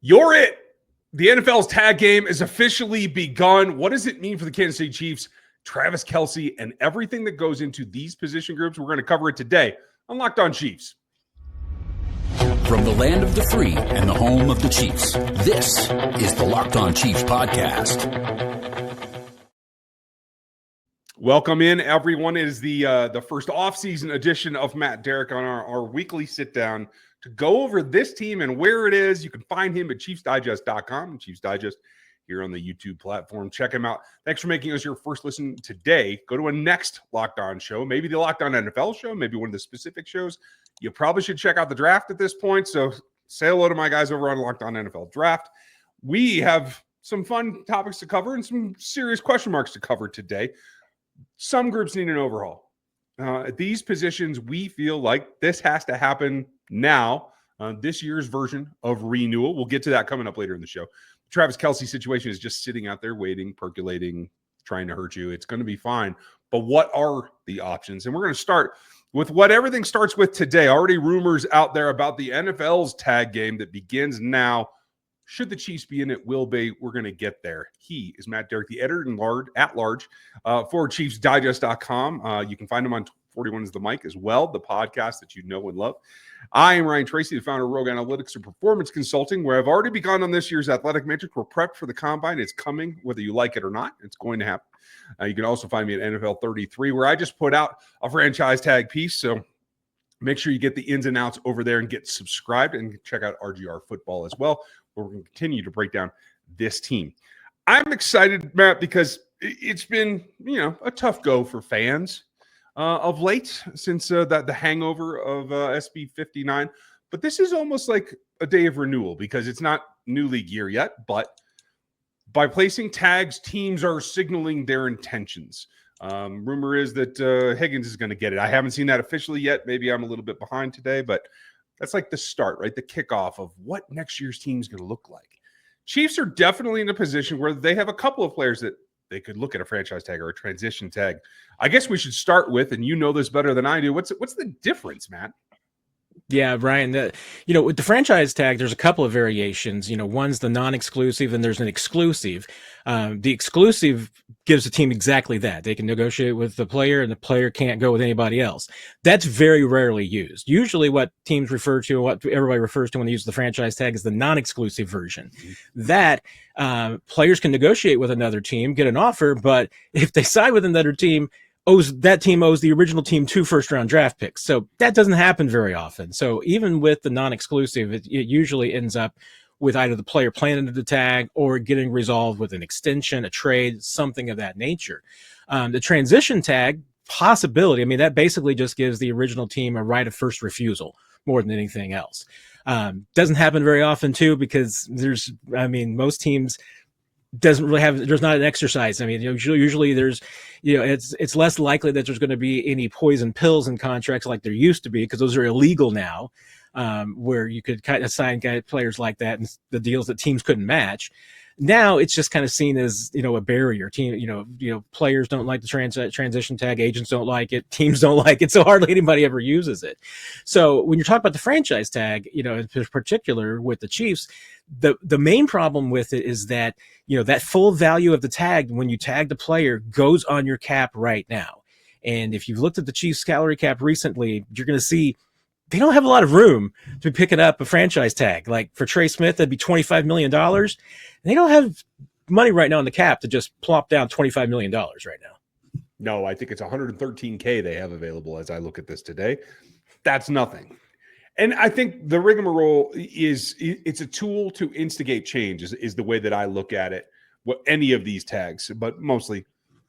You're it. The NFL's tag game is officially begun. What does it mean for the Kansas City Chiefs, Travis Kelce, and everything that goes into these position groups? We're going to cover it today on Locked On Chiefs. From the land of the free and the home of the Chiefs, this is the Locked On Chiefs podcast. Welcome in, everyone. It is the first offseason edition of Matt Derrick on our weekly sit-down to go over this team and where it is. You can find him at ChiefsDigest.com, Chiefs Digest here on the YouTube platform. Check him out. Thanks for making us your first listen today. Go to a next Locked On show, maybe the Locked On NFL show, maybe one of the specific shows. You probably should check out the draft at this point. So say hello to my guys over on Locked On NFL Draft. We have some fun topics to cover and some serious question marks to cover today. Some groups need an overhaul. At these positions, we feel like this has to happen now. This year's version of renewal. We'll get to that coming up later in the show. The Travis Kelce situation is just sitting out there waiting, percolating, trying to hurt you. It's going to be fine. But what are the options? And we're going to start with what everything starts with today. Already rumors out there about the NFL's tag game that begins now. Should the Chiefs be in it? Will be. We're going to get there. He is Matt Derrick, the editor at large for ChiefsDigest.com. You can find him on 41 is the Mic as well, the podcast that you know and love. I am Ryan Tracy, the founder of Rogue Analytics and Performance Consulting, where I've already begun on this year's athletic metric. We're prepped for the combine. It's coming, whether you like it or not. It's going to happen. You can also find me at NFL 33, where I just put out a franchise tag piece. So make sure you get the ins and outs over there and get subscribed and check out RGR Football as well, where we're going to continue to break down this team. I'm excited, Matt, because it's been, a tough go for fans of late since the hangover of SB 59. But this is almost like a day of renewal because it's not new league year yet. But by placing tags, teams are signaling their intentions. Rumor is that Higgins is going to get it. I haven't seen that officially yet. Maybe I'm a little bit behind today, but that's like the start, right? The kickoff of what next year's team is going to look like. Chiefs are definitely in a position where they have a couple of players that they could look at a franchise tag or a transition tag. I guess we should start with, and you know this better than I do, what's the difference, Matt? Yeah, Ryan, with the franchise tag, there's a couple of variations. One's the non-exclusive and there's an exclusive. The exclusive gives the team exactly that. They can negotiate with the player and the player can't go with anybody else. That's very rarely used. Usually what teams refer to, what everybody refers to when they use the franchise tag is the non-exclusive version. That players can negotiate with another team, get an offer, but if they side with another team, that team owes the original team 2 first-round draft picks. So that doesn't happen very often. So even with the non-exclusive, it usually ends up with either the player playing into the tag or getting resolved with an extension, a trade, something of that nature. The transition tag possibility, that basically just gives the original team a right of first refusal more than anything else. Doesn't happen very often, too, because most teams doesn't really have, there's not an exercise. Usually there's, it's less likely that there's going to be any poison pills in contracts like there used to be, because those are illegal now, where you could kind of sign players like that and the deals that teams couldn't match. Now it's just kind of seen as, a barrier. Players don't like the transition tag, agents don't like it, teams don't like it, so hardly anybody ever uses it. So when you're talking about the franchise tag, in particular with the Chiefs, the main problem with it is that, that full value of the tag, when you tag the player, goes on your cap right now. And if you've looked at the Chiefs salary cap recently, you're going to see they don't have a lot of room to be picking up a franchise tag. Like for Trey Smith, that'd be $25 million. They don't have money right now in the cap to just plop down $25 million right now. No, I think it's $113K they have available as I look at this today. That's nothing. And I think the rigmarole it's a tool to instigate change is the way that I look at it. What any of these tags, but mostly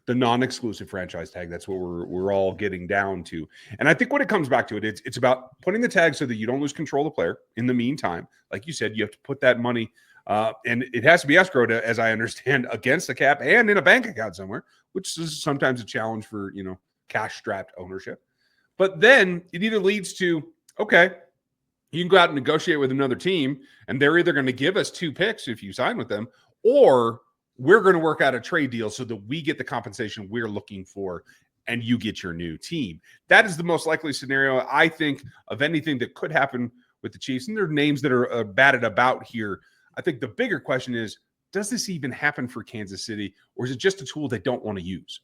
the non-exclusive franchise tag. That's what we're all getting down to. And I think when it comes back to it, it's about putting the tag so that you don't lose control of the player. In the meantime, like you said, you have to put that money, and it has to be escrowed, as I understand, against the cap and in a bank account somewhere, which is sometimes a challenge for cash-strapped ownership. But then it either leads to, okay, you can go out and negotiate with another team, and they're either going to give us 2 picks if you sign with them, or we're going to work out a trade deal so that we get the compensation we're looking for and you get your new team. That is the most likely scenario, I think, of anything that could happen with the Chiefs. And there are names that are batted about here. I think the bigger question is, does this even happen for Kansas City, or is it just a tool they don't want to use?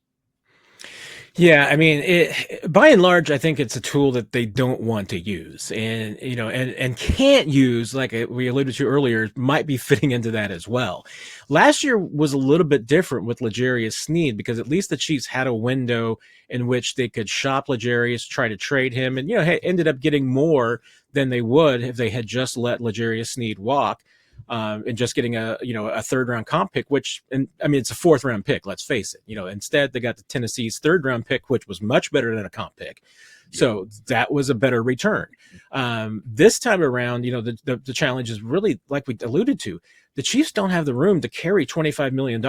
Yeah, I mean, by and large, I think it's a tool that they don't want to use, and and can't use, like we alluded to earlier, might be fitting into that as well. Last year was a little bit different with L'Jarius Sneed because at least the Chiefs had a window in which they could shop L'Jarius, try to trade him, and ended up getting more than they would if they had just let L'Jarius Sneed walk. And just getting a third round comp pick, which, and I mean, it's a fourth round pick, let's face it. Instead they got the Tennessee's third round pick, which was much better than a comp pick. So that was a better return. This time around, the challenge is really, like we alluded to, the Chiefs don't have the room to carry $25 million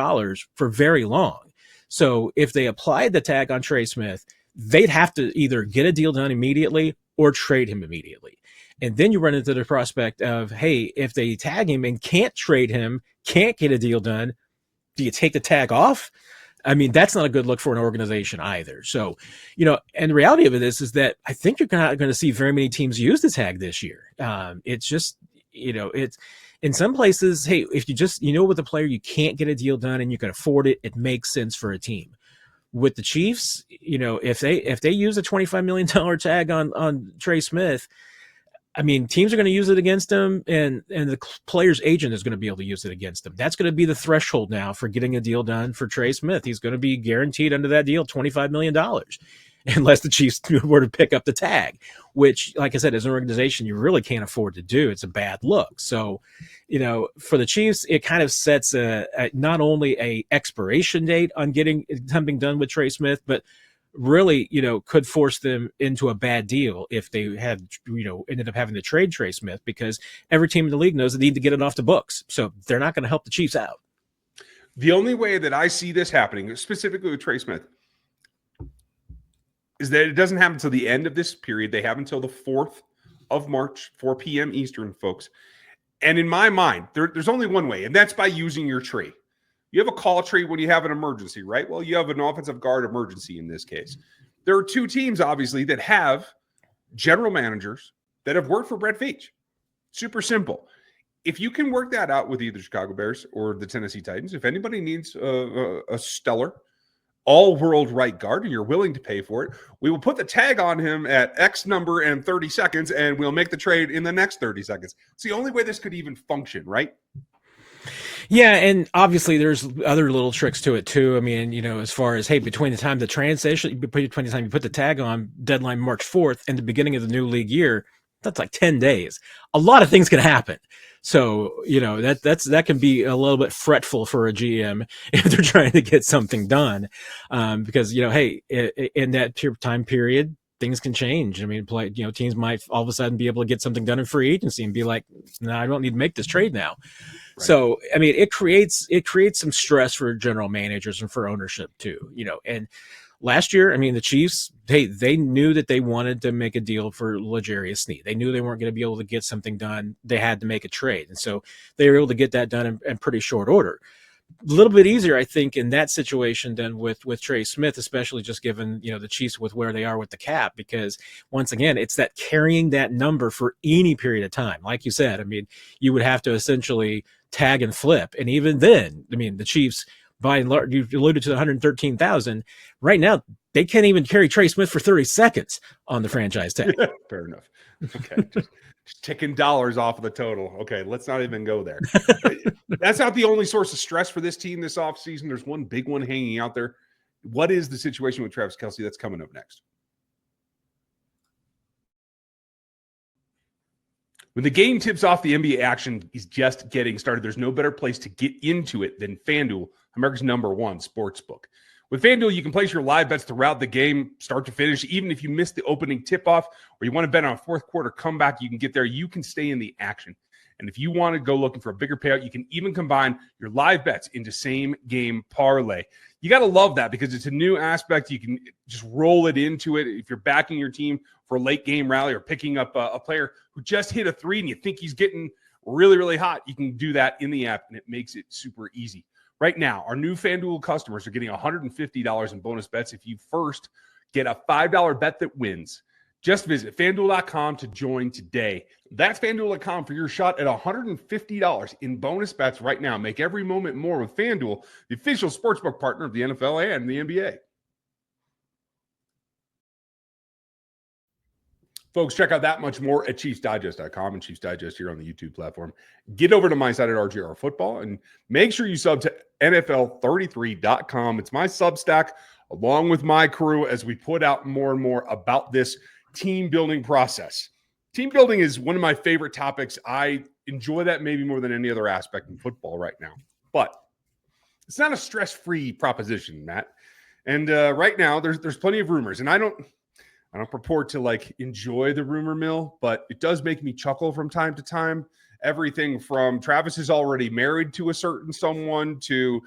for very long. So if they applied the tag on Trey Smith, they'd have to either get a deal done immediately or trade him immediately. And then you run into the prospect of, hey, if they tag him and can't trade him, can't get a deal done, do you take the tag off? I mean, that's not a good look for an organization either. So, and the reality of it is that I think you're not going to see very many teams use the tag this year. It's just, it's in some places, hey, if you just, with a player, you can't get a deal done and you can afford it, it makes sense for a team. With the Chiefs, if they use a $25 million tag on Trey Smith, I mean, teams are going to use it against him, and the player's agent is going to be able to use it against him. That's going to be the threshold now for getting a deal done for Trey Smith. He's going to be guaranteed under that deal $25 million, unless the Chiefs were to pick up the tag, which, like I said, as an organization, you really can't afford to do. It's a bad look. So, for the Chiefs, it kind of sets not only a expiration date on getting something done with Trey Smith, but really, could force them into a bad deal if they had, ended up having to trade Trey Smith, because every team in the league knows they need to get it off the books. So they're not going to help the Chiefs out. The only way that I see this happening, specifically with Trey Smith, is that it doesn't happen until the end of this period. They have until the 4th of March, 4 p.m. Eastern, folks. And in my mind, there's only one way, and that's by using your tree. You have a call tree when you have an emergency, right? Well, you have an offensive guard emergency in this case. There are two teams, obviously, that have general managers that have worked for Brett Veach. Super simple. If you can work that out with either Chicago Bears or the Tennessee Titans, if anybody needs a stellar, all-world right guard and you're willing to pay for it, we will put the tag on him at X number and 30 seconds, and we'll make the trade in the next 30 seconds. It's the only way this could even function, right? Yeah, and obviously there's other little tricks to it too. I mean, as far as, hey, between the time you put the tag on, deadline March 4th, and the beginning of the new league year, that's like 10 days. A lot of things can happen. So, that can be a little bit fretful for a GM if they're trying to get something done. Because, hey, in that time period, things can change. I mean, teams might all of a sudden be able to get something done in free agency and be like, no, I don't need to make this trade now. Right. So, I mean, it creates some stress for general managers and for ownership too, and last year, I mean, the Chiefs, they knew that they wanted to make a deal for L'Jarius Sneed. They knew they weren't going to be able to get something done. They had to make a trade. And so they were able to get that done in pretty short order. A little bit easier, I think, in that situation than with Trey Smith, especially just given, the Chiefs with where they are with the cap, because once again, it's that carrying that number for any period of time. Like you said, I mean, you would have to essentially tag and flip. And even then, I mean, the Chiefs, by and large, you alluded to the 113,000. Right now, they can't even carry Trey Smith for 30 seconds on the franchise tag. Fair enough. Okay. Just ticking dollars off of the total. Okay, let's not even go there. That's not the only source of stress for this team this offseason. There's one big one hanging out there. What is the situation with Travis Kelce? That's coming up next. When the game tips off, the NBA action is just getting started. There's no better place to get into it than FanDuel, America's #1 sportsbook. With FanDuel, you can place your live bets throughout the game, start to finish. Even if you miss the opening tip-off or you want to bet on a fourth quarter comeback, you can get there. You can stay in the action. And if you want to go looking for a bigger payout, you can even combine your live bets into same-game parlay. You got to love that because it's a new aspect. You can just roll it into it. If you're backing your team for a late-game rally or picking up a player who just hit a three and you think he's getting really, really hot, you can do that in the app, and it makes it super easy. Right now, our new FanDuel customers are getting $150 in bonus bets if you first get a $5 bet that wins. Just visit FanDuel.com to join today. That's FanDuel.com for your shot at $150 in bonus bets right now. Make every moment more with FanDuel, the official sportsbook partner of the NFL and the NBA. Folks, check out that much more at ChiefsDigest.com and Chiefs Digest here on the YouTube platform. Get over to my site at RGR Football and make sure you sub to NFL33.com. It's my Substack along with my crew as we put out more and more about this team building process. Team building is one of my favorite topics. I enjoy that maybe more than any other aspect in football right now. But it's not a stress-free proposition, Matt. And right now, there's plenty of rumors. And I don't purport to like enjoy the rumor mill, but it does make me chuckle from time to time. Everything from Travis is already married to a certain someone to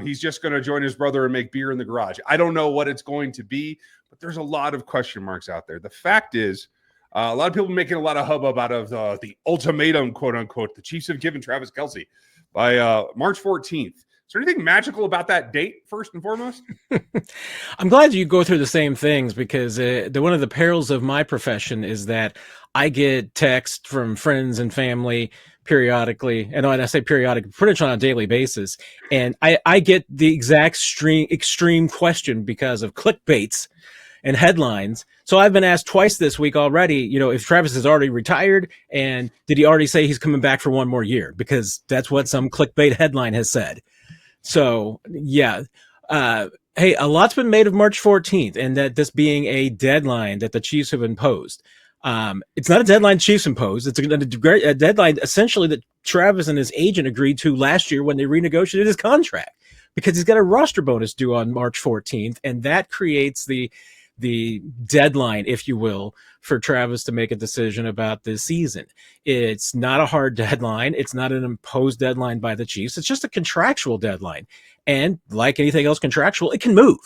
he's just going to join his brother and make beer in the garage. I don't know what it's going to be, but there's a lot of question marks out there. The fact is, a lot of people making a lot of hubbub out of the ultimatum, quote unquote, the Chiefs have given Travis Kelce by March 14th. Is there anything magical about that date, first and foremost? I'm glad you go through the same things because one of the perils of my profession is that I get texts from friends and family periodically, and when I say periodic, pretty much on a daily basis, and I get the exact extreme question because of clickbaits and headlines. So I've been asked twice this week already, if Travis is already retired and did he already say he's coming back for one more year? Because that's what some clickbait headline has said. So, yeah. Hey, a lot's been made of March 14th and that this being a deadline that the Chiefs have imposed. It's not a deadline Chiefs imposed. It's a deadline essentially that Travis and his agent agreed to last year when they renegotiated his contract because he's got a roster bonus due on March 14th. And that creates the deadline, if you will, for Travis to make a decision about this season. It's not a hard deadline. It's not an imposed deadline by the Chiefs. It's just a contractual deadline. And like anything else contractual, it can move.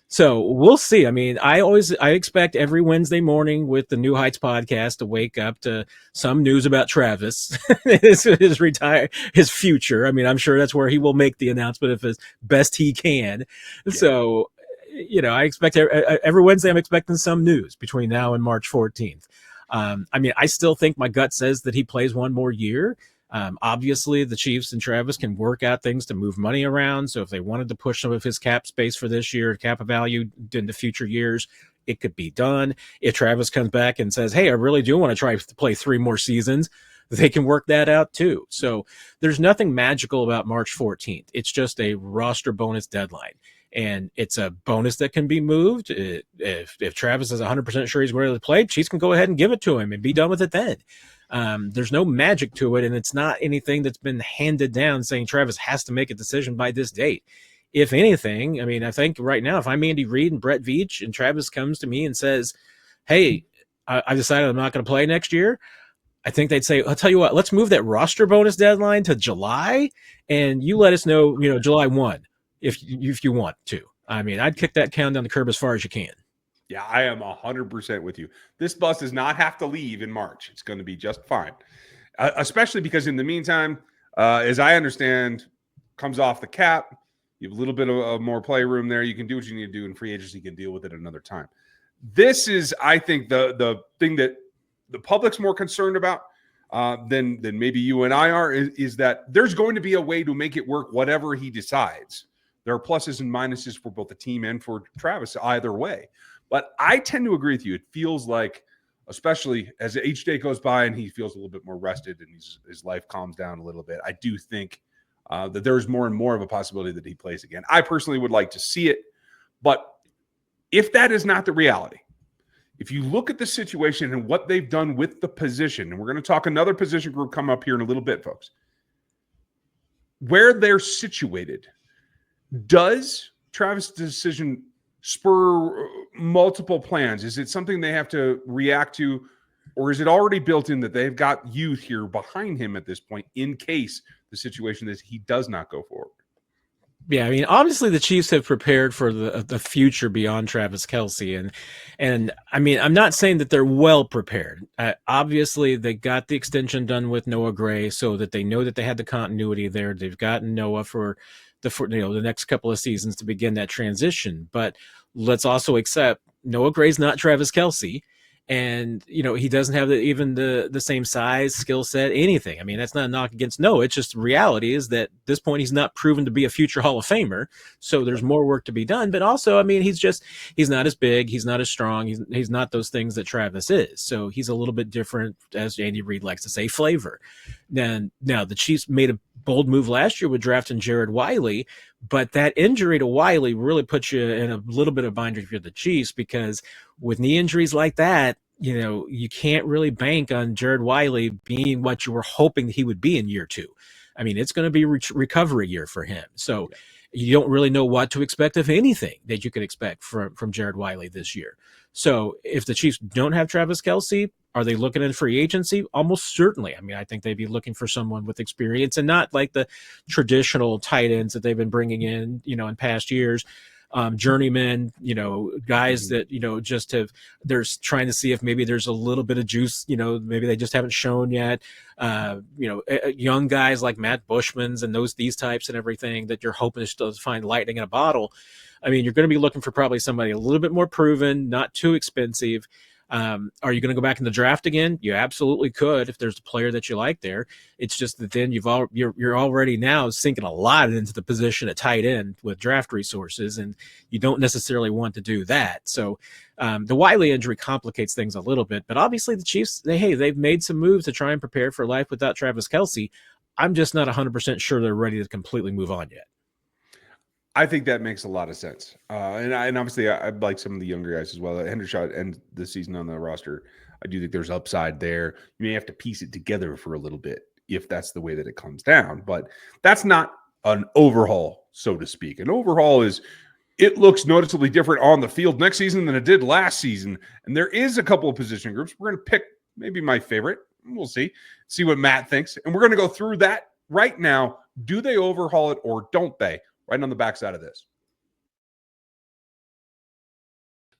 So we'll see. I mean, I expect every Wednesday morning with the New Heights podcast to wake up to some news about Travis, his future. I mean, I'm sure that's where he will make the announcement as best he can. Yeah. So, I expect every Wednesday I'm expecting some news between now and March 14th. I mean, I still think my gut says that he plays one more year. Obviously, the Chiefs and Travis can work out things to move money around. So if they wanted to push some of his cap space for this year, cap value into future years, it could be done. If Travis comes back and says, hey, I really do want to try to play 3 more seasons, they can work that out too. So there's nothing magical about March 14th. It's just a roster bonus deadline. And it's a bonus that can be moved. If Travis is 100% sure he's ready to play, Chiefs can go ahead and give it to him and be done with it then. There's no magic to it, and it's not anything that's been handed down saying Travis has to make a decision by this date. If anything, I mean, I think right now, if I'm Andy Reid and Brett Veach and Travis comes to me and says, hey, I decided I'm not going to play next year, I think they'd say, I'll tell you what, let's move that roster bonus deadline to July, and you let us know, July 1. If you want to. I mean, I'd kick that can down the curb as far as you can. Yeah, I am 100% with you. This bus does not have to leave in March. It's going to be just fine, especially because in the meantime, as I understand, comes off the cap. You have a little bit of more play room there. You can do what you need to do in free agency. You can deal with it another time. This is, I think, the thing that the public's more concerned about than maybe you and I are is that there's going to be a way to make it work whatever he decides. There are pluses and minuses for both the team and for Travis either way. But I tend to agree with you. It feels like, especially as each day goes by and he feels a little bit more rested and his life calms down a little bit, I do think that there's more and more of a possibility that he plays again. I personally would like to see it. But if that is not the reality, if you look at the situation and what they've done with the position, and we're going to talk another position group come up here in a little bit, folks, where they're situated, does Travis' decision spur multiple plans? Is it something they have to react to, or is it already built in that they've got youth here behind him at this point in case the situation is he does not go forward? Yeah, I mean, obviously the Chiefs have prepared for the future beyond Travis Kelce, and I mean, I'm not saying that they're well prepared. Obviously, they got the extension done with Noah Gray, so that they know that they had the continuity there. They've gotten Noah for the next couple of seasons to begin that transition. But let's also accept Noah Gray's not Travis Kelce, And, he doesn't have even the same size, skill set, anything. I mean, that's not a knock against Noah. It's just the reality is that at this point, he's not proven to be a future Hall of Famer. So there's more work to be done. But also, I mean, he's not as big. He's not as strong. He's not those things that Travis is. So he's a little bit different, as Andy Reid likes to say, flavor. Now the Chiefs made a bold move last year with drafting Jared Wiley, but that injury to Wiley really puts you in a little bit of binder if you're the Chiefs, because with knee injuries like that, you can't really bank on Jared Wiley being what you were hoping he would be in year 2. I mean, it's going to be recovery year for him. So you don't really know what to expect, if anything, that you could expect from Jared Wiley this year. So if the Chiefs don't have Travis Kelce, are they looking at free agency? Almost certainly. I mean, I think they'd be looking for someone with experience and not like the traditional tight ends that they've been bringing in, in past years. Journeymen, guys that, they're trying to see if maybe there's a little bit of juice, maybe they just haven't shown yet. Young guys like Matt Bushman's and these types and everything that you're hoping to find lightning in a bottle. I mean, you're going to be looking for probably somebody a little bit more proven, not too expensive. Are you going to go back in the draft again? You absolutely could if there's a player that you like there. It's just that then you're already now sinking a lot into the position at tight end with draft resources, and you don't necessarily want to do that. So the Wiley injury complicates things a little bit, but obviously the Chiefs, they've made some moves to try and prepare for life without Travis Kelce. I'm just not 100% sure they're ready to completely move on yet. I think that makes a lot of sense. And obviously I like some of the younger guys as well. Hendershot ends the season on the roster. I do think there's upside there. You may have to piece it together for a little bit if that's the way that it comes down. But that's not an overhaul, so to speak. An overhaul is, it looks noticeably different on the field next season than it did last season. And there is a couple of position groups. We're going to pick maybe my favorite. We'll see what Matt thinks. And we're going to go through that right now. Do they overhaul it or don't they? Right on the backside of this.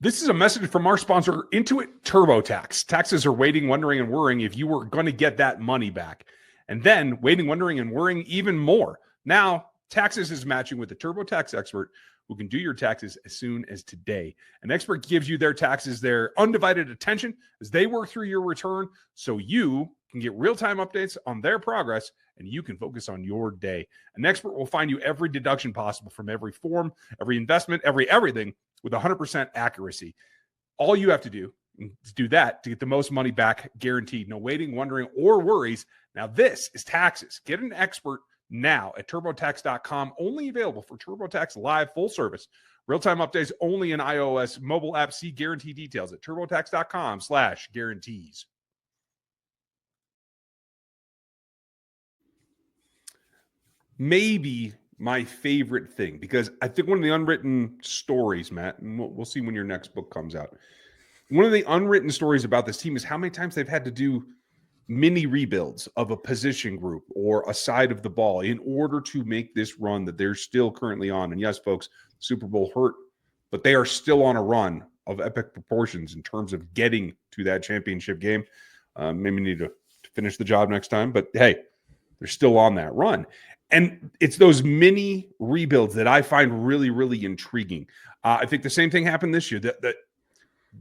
This is a message from our sponsor, Intuit TurboTax. Taxes are waiting, wondering, and worrying if you were going to get that money back. And then waiting, wondering, and worrying even more. Now, Taxes is matching with a TurboTax expert who can do your taxes as soon as today. An expert gives you their taxes their undivided attention as they work through your return, so you can get real-time updates on their progress and you can focus on your day. An expert will find you every deduction possible from every form, every investment, everything with 100% accuracy. All you have to do is do that to get the most money back guaranteed. No waiting, wondering, or worries. Now this is Taxes. Get an expert now at TurboTax.com. Only available for TurboTax Live full service. Real-time updates only in iOS mobile app. See guarantee details at TurboTax.com/guarantees. Maybe my favorite thing, because I think one of the unwritten stories, Matt, and we'll see when your next book comes out. One of the unwritten stories about this team is how many times they've had to do mini rebuilds of a position group or a side of the ball in order to make this run that they're still currently on. And yes, folks, Super Bowl hurt, but they are still on a run of epic proportions in terms of getting to that championship game. Maybe need to finish the job next time, but hey, they're still on that run. And it's those mini rebuilds that I find really, really intriguing. I think the same thing happened this year.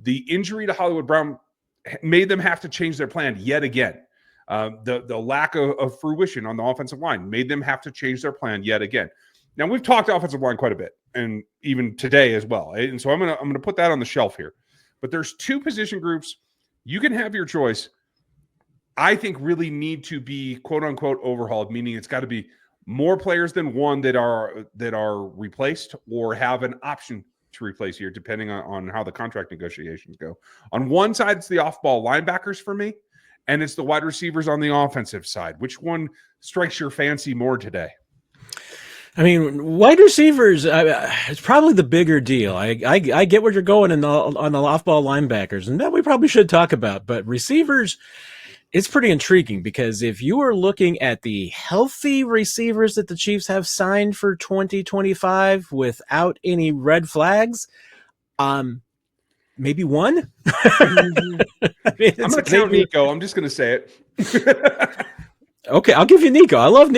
The injury to Hollywood Brown made them have to change their plan yet again. The lack of fruition on the offensive line made them have to change their plan yet again. Now, we've talked offensive line quite a bit, and even today as well. And so I'm gonna put that on the shelf here. But there's two position groups. You can have your choice. I think really need to be quote unquote overhauled, meaning it's got to be more players than one that are replaced or have an option to replace here, depending on how the contract negotiations go. On one side, it's the off-ball linebackers for me, and it's the wide receivers on the offensive side. Which one strikes your fancy more today? I mean, wide receivers, it's probably the bigger deal. I get where you're going on the off-ball linebackers, and that we probably should talk about. But receivers, it's pretty intriguing because if you are looking at the healthy receivers that the Chiefs have signed for 2025 without any red flags, maybe one. I mean, I'm going to count Nico. I'm just going to say it. Okay, I'll give you Nico. I love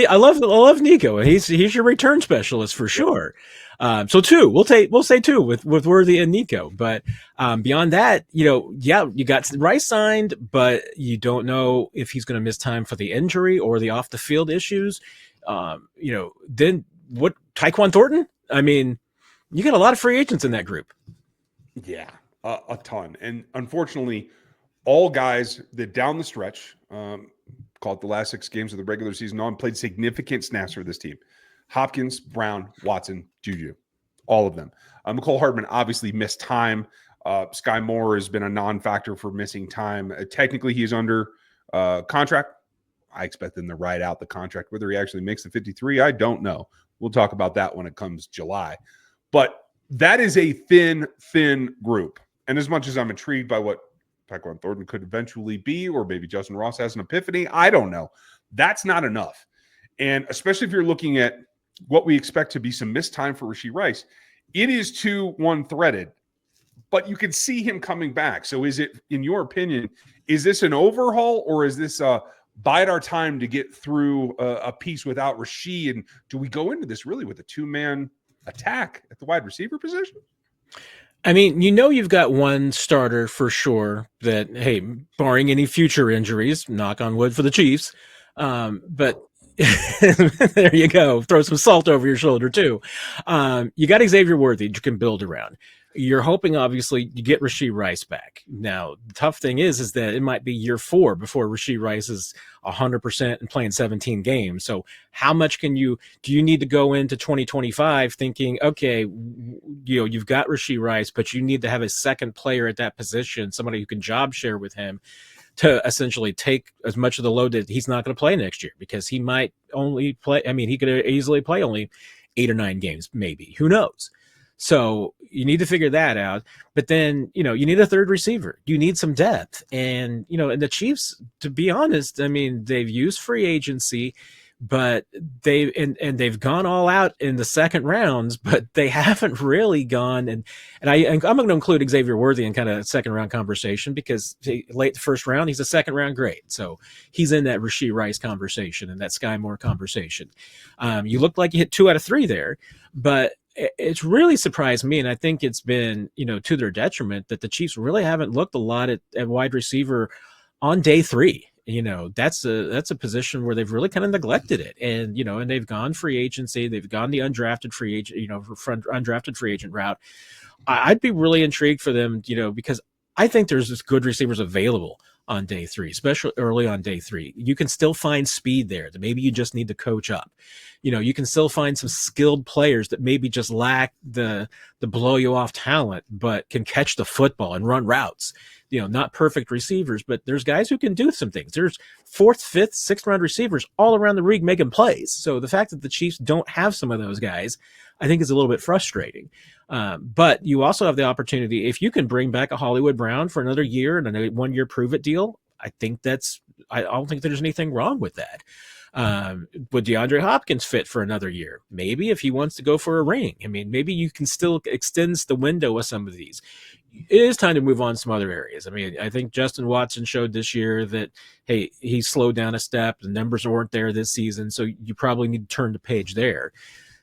Nico. He's your return specialist for sure. So two, we'll say two with Worthy and Nico. But beyond that, yeah, you got Rice signed, but you don't know if he's going to miss time for the injury or the off the field issues. Then what? Tyquan Thornton? I mean, you got a lot of free agents in that group. Yeah, a ton. And unfortunately, all guys that down the stretch, call it the last 6 games of the regular season on, played significant snaps for this team. Hopkins, Brown, Watson, Juju, all of them. McCole Hardman obviously missed time. Sky Moore has been a non-factor for missing time. Technically, he is under contract. I expect them to ride out the contract. Whether he actually makes the 53, I don't know. We'll talk about that when it comes July. But that is a thin group. And as much as I'm intrigued by what Tyquan Thornton could eventually be, or maybe Justin Ross has an epiphany, I don't know. That's not enough. And especially if you're looking at what we expect to be some missed time for Rashee Rice, it is too one-threaded. But you can see him coming back. So is it, in your opinion, is this an overhaul, or is this bide our time to get through a piece without Rashee? And do we go into this really with a 2-man attack at the wide receiver position? I mean, you've got one starter for sure that, hey, barring any future injuries, knock on wood for the Chiefs. But there you go. Throw some salt over your shoulder too. You got Xavier Worthy you can build around. You're hoping, obviously, you get Rashee Rice back. Now, the tough thing is that it might be year 4 before Rashee Rice is 100% and playing 17 games. So how much do you need to go into 2025 thinking, okay, you've got Rashee Rice, but you need to have a second player at that position, somebody who can job share with him to essentially take as much of the load that he's not going to play next year, because he might only play. I mean, he could easily play only 8 or 9 games, maybe. Who knows? So you need to figure that out. But then, you need a third receiver. You need some depth. And, and the Chiefs, to be honest, I mean, they've used free agency, but they've gone all out in the second rounds, but they haven't really gone. And I'm going to include Xavier Worthy in kind of second round conversation, because late first round, he's a second round grade. So he's in that Rashee Rice conversation and that Sky Moore conversation. You looked like you hit 2 out of 3 there, but it's really surprised me, and I think it's been, to their detriment, that the Chiefs really haven't looked a lot at wide receiver on day 3. That's a position where they've really kind of neglected it, and and they've gone free agency, they've gone the undrafted free agent, undrafted free agent route. I'd be really intrigued for them, because I think there's just good receivers available on day 3, especially early on day 3. You can still find speed there that maybe you just need to coach up. You can still find some skilled players that maybe just lack the blow you off talent, but can catch the football and run routes. Not perfect receivers, but there's guys who can do some things. There's 4th, 5th, 6th round receivers all around the league making plays. So the fact that the Chiefs don't have some of those guys, I think, is a little bit frustrating. But you also have the opportunity, if you can bring back a Hollywood Brown for another year and a 1-year prove it deal, I don't think there's anything wrong with that. Would DeAndre Hopkins fit for another year? Maybe, if he wants to go for a ring. I mean, maybe you can still extend the window with some of these. It is time to move on to some other areas. I mean, I think Justin Watson showed this year that, hey, he slowed down a step. The numbers weren't there this season, so you probably need to turn the page there.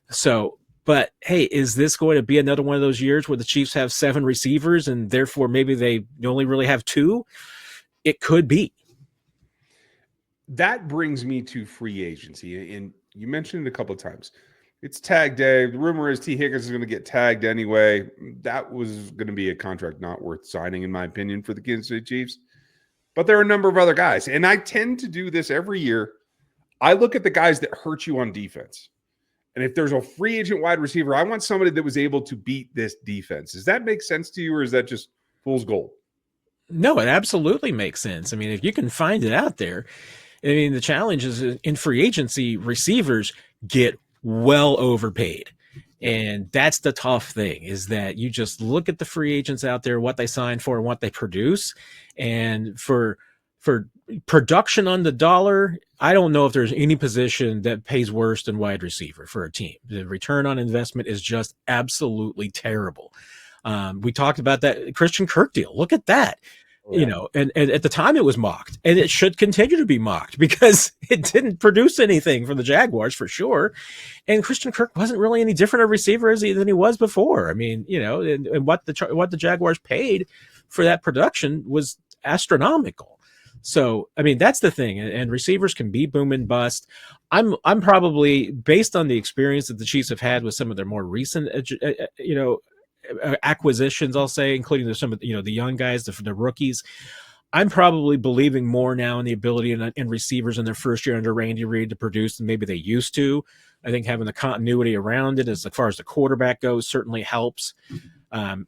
So, but hey, is this going to be another one of those years where the Chiefs have 7 receivers and therefore maybe they only really have 2? It could be. That brings me to free agency, and you mentioned it a couple of times. It's tag day. The rumor is T. Higgins is going to get tagged anyway. That was going to be a contract not worth signing, in my opinion, for the Kansas City Chiefs. But there are a number of other guys, and I tend to do this every year. I look at the guys that hurt you on defense. And if there's a free agent wide receiver, I want somebody that was able to beat this defense. Does that make sense to you, or is that just fool's gold? No, it absolutely makes sense. I mean, if you can find it out there, I mean, the challenge is in free agency, receivers get well overpaid. And that's the tough thing, is that you just look at the free agents out there, what they sign for and what they produce. And for production on the dollar, I don't know if there's any position that pays worse than wide receiver for a team. The return on investment is just absolutely terrible. We talked about that Christian Kirk deal. Look at that. you know, and at the time it was mocked, and it should continue to be mocked because it didn't produce anything for the Jaguars for sure. And Christian Kirk wasn't really any different a receiver than he was before. I mean, you know, and what the Jaguars paid for that production was astronomical. So, I mean, that's the thing. And receivers can be boom and bust. I'm probably, based on the experience that the Chiefs have had with some of their more recent, you know, acquisitions, I'll say, including some of, you know, the young guys, the rookies. I'm probably believing more now in the ability in receivers in their first year under Randy Reid to produce than maybe they used to. I think having the continuity around it, as far as the quarterback goes, certainly helps.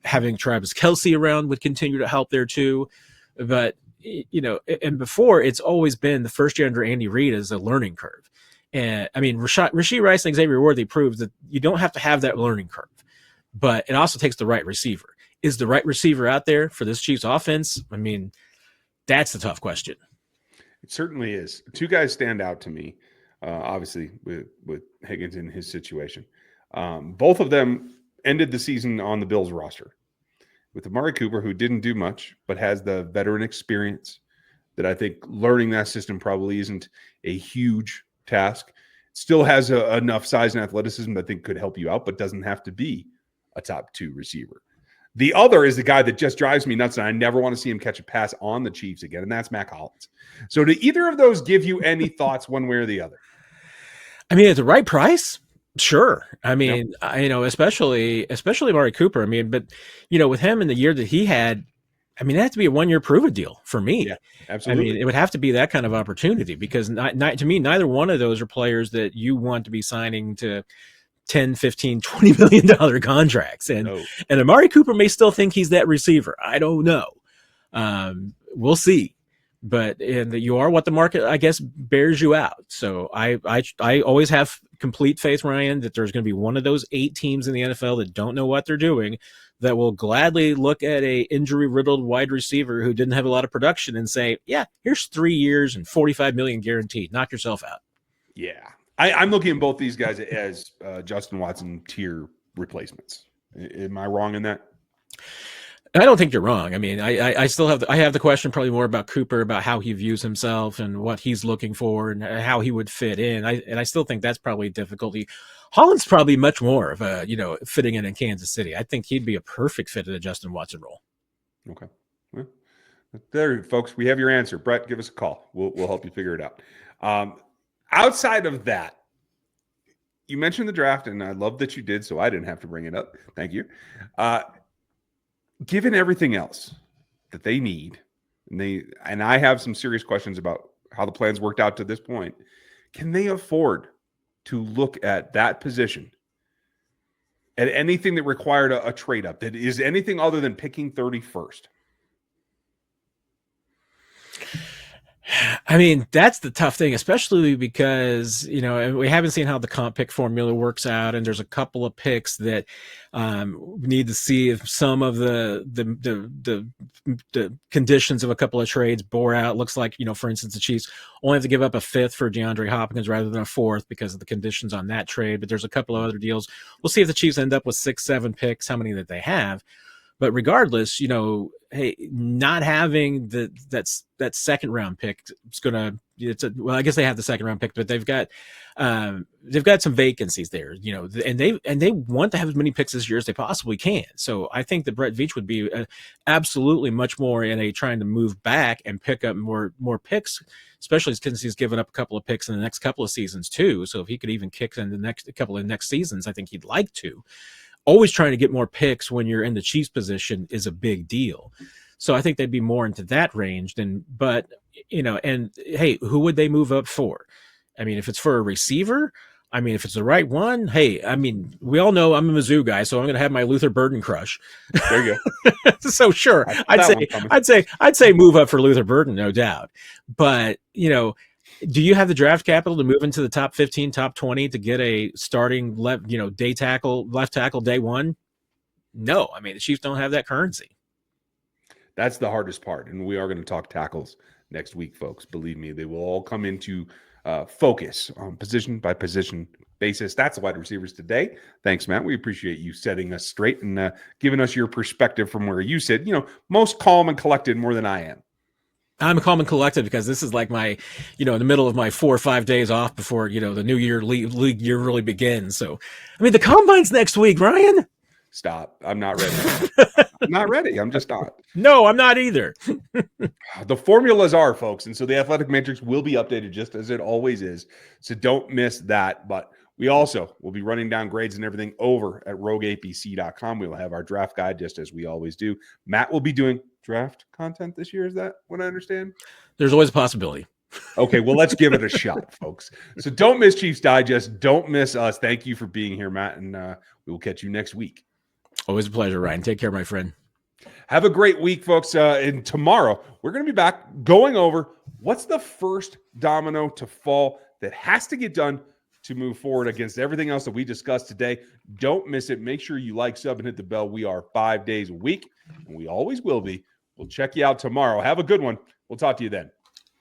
Having Travis Kelce around would continue to help there too. But, you know, and before, it's always been the first year under Andy Reid is a learning curve. And I mean, Rashee Rice and Xavier Worthy proves that you don't have to have that learning curve, but it also takes the right receiver. Is the right receiver out there for this Chiefs offense? I mean, that's the tough question. It certainly is. Two guys stand out to me, obviously, with Higgins in his situation. Both of them ended the season on the Bills roster. With Amari Cooper, who didn't do much, but has the veteran experience that I think learning that system probably isn't a huge task. Still has enough size and athleticism that I think could help you out, but doesn't have to be a top 2 receiver. The other is the guy that just drives me nuts, and I never want to see him catch a pass on the Chiefs again, and that's Mac Hollins. So do either of those give you any thoughts one way or the other? I mean, at the right price, sure. I mean, you know, especially Amari Cooper. I mean, but, you know, with him in the year that he had, I mean, it had to be a 1-year prove-it deal for me. Yeah, absolutely. I mean, it would have to be that kind of opportunity because to me, neither one of those are players that you want to be signing to 10, 15, $20 million contracts. And Amari Cooper may still think he's that receiver. I don't know. We'll see. But you are what the market, I guess, bears you out. So I always have complete faith, Ryan, that there's going to be one of those 8 teams in the NFL that don't know what they're doing that will gladly look at a injury-riddled wide receiver who didn't have a lot of production and say, yeah, here's 3 years and $45 million guaranteed. Knock yourself out. Yeah. I'm looking at both these guys as Justin Watson tier replacements. Am I wrong in that? I don't think you're wrong. I mean, I still have I have the question probably more about Cooper, about how he views himself and what he's looking for and how he would fit in. I still think that's probably a difficulty. Holland's probably much more of a, you know, fitting in Kansas City. I think he'd be a perfect fit in the Justin Watson role. Okay. Well, there, folks, we have your answer. Brett, give us a call. We'll help you figure it out. Outside of that, you mentioned the draft, and I love that you did, so I didn't have to bring it up. Thank you. Given everything else that they need, and I have some serious questions about how the plans worked out to this point, can they afford to look at that position at anything that required a trade up that is anything other than picking 31st? I mean, that's the tough thing, especially because, you know, we haven't seen how the comp pick formula works out, and there's a couple of picks that we need to see if some of the conditions of a couple of trades bore out. Looks like, you know, for instance, the Chiefs only have to give up a 5th for DeAndre Hopkins rather than a 4th because of the conditions on that trade. But there's a couple of other deals. We'll see if the Chiefs end up with 6, 7 picks, how many that they have. But regardless, you know, hey, not having that second round pick is gonna. Well, I guess they have the second round pick, but they've got some vacancies there, you know, and they want to have as many picks this year as they possibly can. So I think that Brett Veach would be absolutely much more in a trying to move back and pick up more picks, especially since he's given up a couple of picks in the next couple of seasons too. So if he could even kick in the next couple of next seasons, I think he'd like to. Always trying to get more picks when you're in the Chiefs position is a big deal. So I think they'd be more into that range but you know, and hey, who would they move up for? I mean, if it's for a receiver, I mean, if it's the right one, hey, I mean, we all know I'm a Mizzou guy, so I'm going to have my Luther Burden crush. There you go. So sure, I'd say move up for Luther Burden, no doubt. But, you know, do you have the draft capital to move into the top 15, top 20 to get a starting left tackle day one? No, I mean, the Chiefs don't have that currency. That's the hardest part, and we are going to talk tackles next week, folks. Believe me, they will all come into focus on position by position basis. That's wide receivers today. Thanks, Matt. We appreciate you setting us straight and giving us your perspective from where you sit. Most calm and collected more than I am. I'm calm and collected because this is like my, in the middle of my 4 or 5 days off before, the new year league year really begins. So, the combine's next week, Ryan. Stop. I'm not ready. I'm not ready. I'm just not. No, I'm not either. The formulas are, folks. And so the athletic matrix will be updated just as it always is. So don't miss that. But we also will be running down grades and everything over at rogueapc.com. We'll have our draft guide just as we always do. Matt will be doing draft content this year. Is that what I understand? There's always a possibility. Okay, well, let's give it a shot, folks. So don't miss Chiefs Digest. Don't miss us. Thank you for being here, Matt. And we will catch you next week. Always a pleasure, Ryan. Take care, my friend. Have a great week, folks. And tomorrow, we're going to be back going over what's the first domino to fall that has to get done to move forward against everything else that we discussed today. Don't miss it. Make sure you like, sub, and hit the bell. We are 5 days a week, and we always will be. We'll check you out tomorrow. Have a good one. We'll talk to you then.